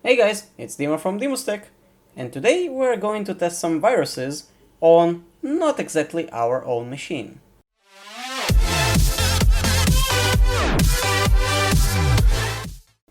Hey guys, it's Dima from DimusTech, and today we're going to test some viruses on not exactly our own machine.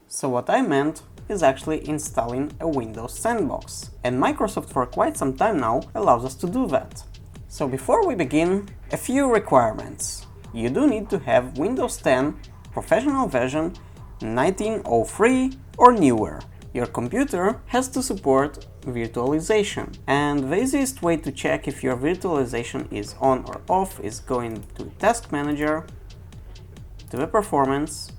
So what I meant is actually installing a Windows Sandbox, and Microsoft for quite some time now allows us to do that. So before we begin, a few requirements. You do need to have Windows 10 professional version 1903 or newer. Your computer has to support virtualization, and the easiest way to check if your virtualization is on or off is going to Task Manager, to the Performance,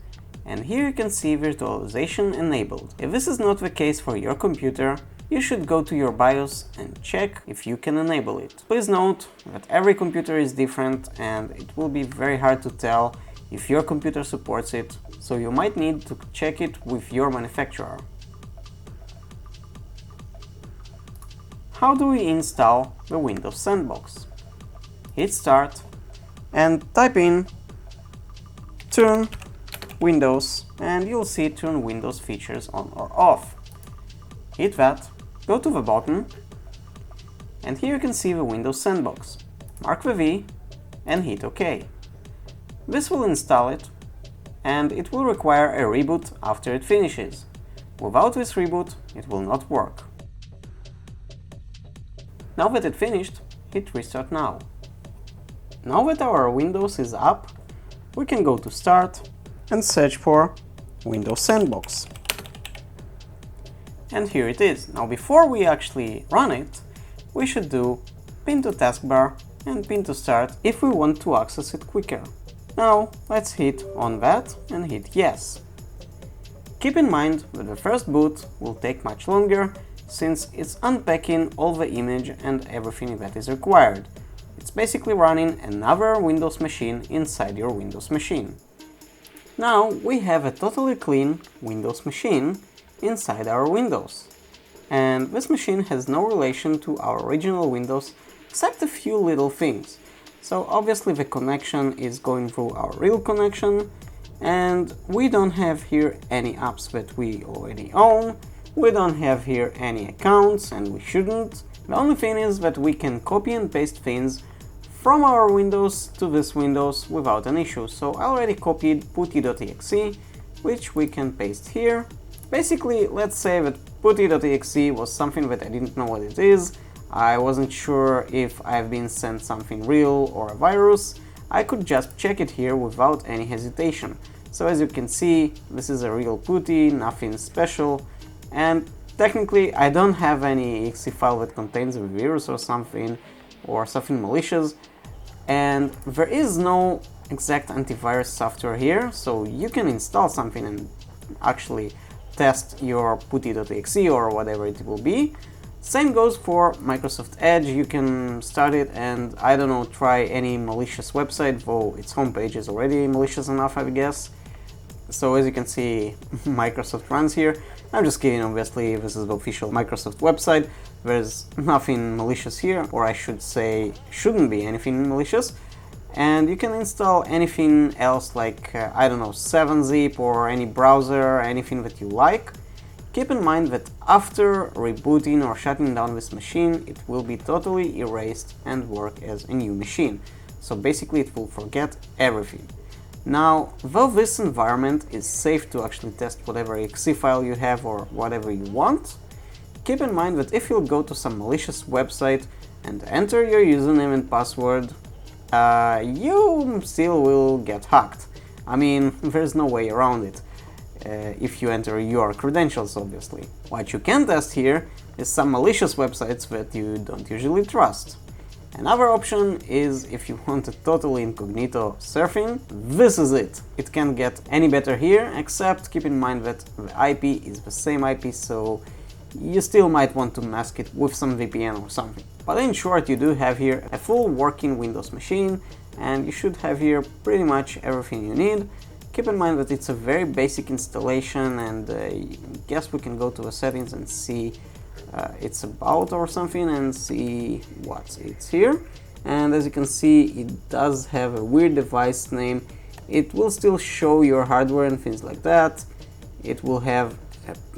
and here you can see virtualization enabled. If this is not the case for your computer, you should go to your BIOS and check if you can enable it. Please note that every computer is different and it will be very hard to tell if your computer supports it, so you might need to check it with your manufacturer. How do we install the Windows Sandbox? Hit Start and type in Turn Windows and you'll see Turn Windows features on or off. Hit that, go to the button, and here you can see the Windows Sandbox. Mark the V and hit OK. This will install it, and it will require a reboot after it finishes. Without this reboot, it will not work. Now that it finished, hit Restart Now. Now that our Windows is up, we can go to Start and search for Windows Sandbox. And here it is. Now before we actually run it, we should do pin to taskbar and pin to start if we want to access it quicker. Now let's hit on that and hit yes. Keep in mind that the first boot will take much longer since it's unpacking all the image and everything that is required. It's basically running another Windows machine inside your Windows machine. Now we have a totally clean Windows machine inside our Windows. And this machine has no relation to our original Windows except a few little things. So obviously the connection is going through our real connection, and we don't have here any apps that we already own. We don't have here any accounts, and we shouldn't. The only thing is that we can copy and paste things from our Windows to this Windows without an issue. So I already copied putty.exe, which we can paste here. Basically, let's say that putty.exe was something that I didn't know what it is. I wasn't sure if I've been sent something real or a virus. I could just check it here without any hesitation. So as you can see, this is a real putty, nothing special. And technically I don't have any exe file that contains a virus or something malicious, and there is no exact antivirus software here, so you can install something and actually test your putty.exe or whatever it will be. Same goes for Microsoft Edge. You can start it and, I don't know, try any malicious website, though its homepage is already malicious enough, I guess. So as you can see, Microsoft runs here. I'm just kidding, obviously, this is the official Microsoft website. There's nothing malicious here, or I should say, shouldn't be anything malicious. And you can install anything else like, I don't know, 7-zip or any browser, anything that you like. Keep in mind that after rebooting or shutting down this machine, it will be totally erased and work as a new machine. So basically it will forget everything. Now, though this environment is safe to actually test whatever exe file you have or whatever you want, keep in mind that if you'll go to some malicious website and enter your username and password, you still will get hacked. I mean, there's no way around it. If you enter your credentials, obviously. What you can test here is some malicious websites that you don't usually trust. Another option is if you want a totally incognito surfing, this is it. It can't get any better here, except keep in mind that the IP is the same IP, so you still might want to mask it with some VPN or something. But in short, you do have here a full working Windows machine, and you should have here pretty much everything you need. Keep in mind that it's a very basic installation, and I guess we can go to the settings and see it's about or something and see what it's here. And as you can see, it does have a weird device name. It will still show your hardware and things like that. It will have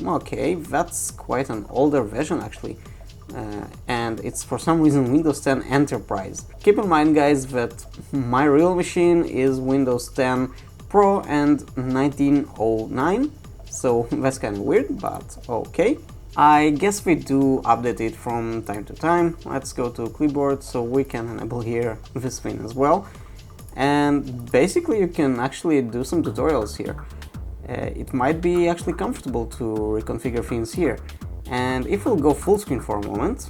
Okay, that's quite an older version actually. And it's for some reason Windows 10 Enterprise. Keep in mind, guys, that my real machine is Windows 10 Pro and 1909, so that's kind of weird, but okay. I guess we do update it from time to time. Let's go to clipboard so we can enable here this thing as well. And basically you can actually do some tutorials here. It might be actually comfortable to reconfigure things here. And if we'll go full screen for a moment,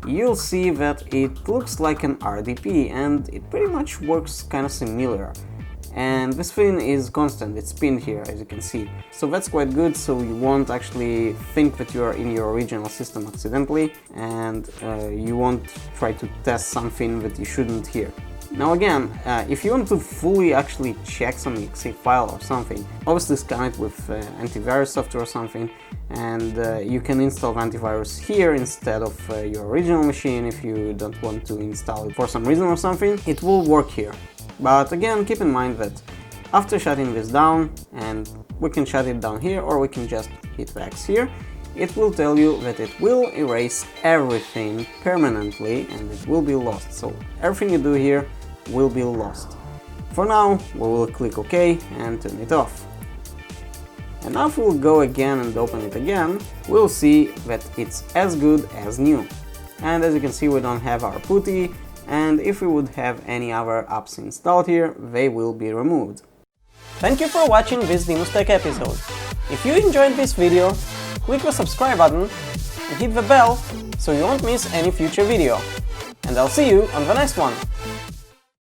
you'll see that it looks like an RDP and it pretty much works kind of similar. And this thing is constant, it's pinned here, as you can see. So that's quite good, so you won't actually think that you are in your original system accidentally, and you won't try to test something that you shouldn't here. Now again, if you want to fully actually check some exe file or something, obviously scan it with antivirus software or something, and you can install antivirus here instead of your original machine if you don't want to install it for some reason or something. It will work here. But again, keep in mind that after shutting this down, and we can shut it down here or we can just hit X here, it will tell you that it will erase everything permanently and it will be lost. So everything you do here will be lost. For now, we will click OK and turn it off. And now if we'll go again and open it again, we'll see that it's as good as new. And as you can see, we don't have our putty, and if we would have any other apps installed here, they will be removed. Thank you for watching this DimusTech episode. If you enjoyed this video, click the subscribe button and hit the bell so you won't miss any future video. And I'll see you on the next one.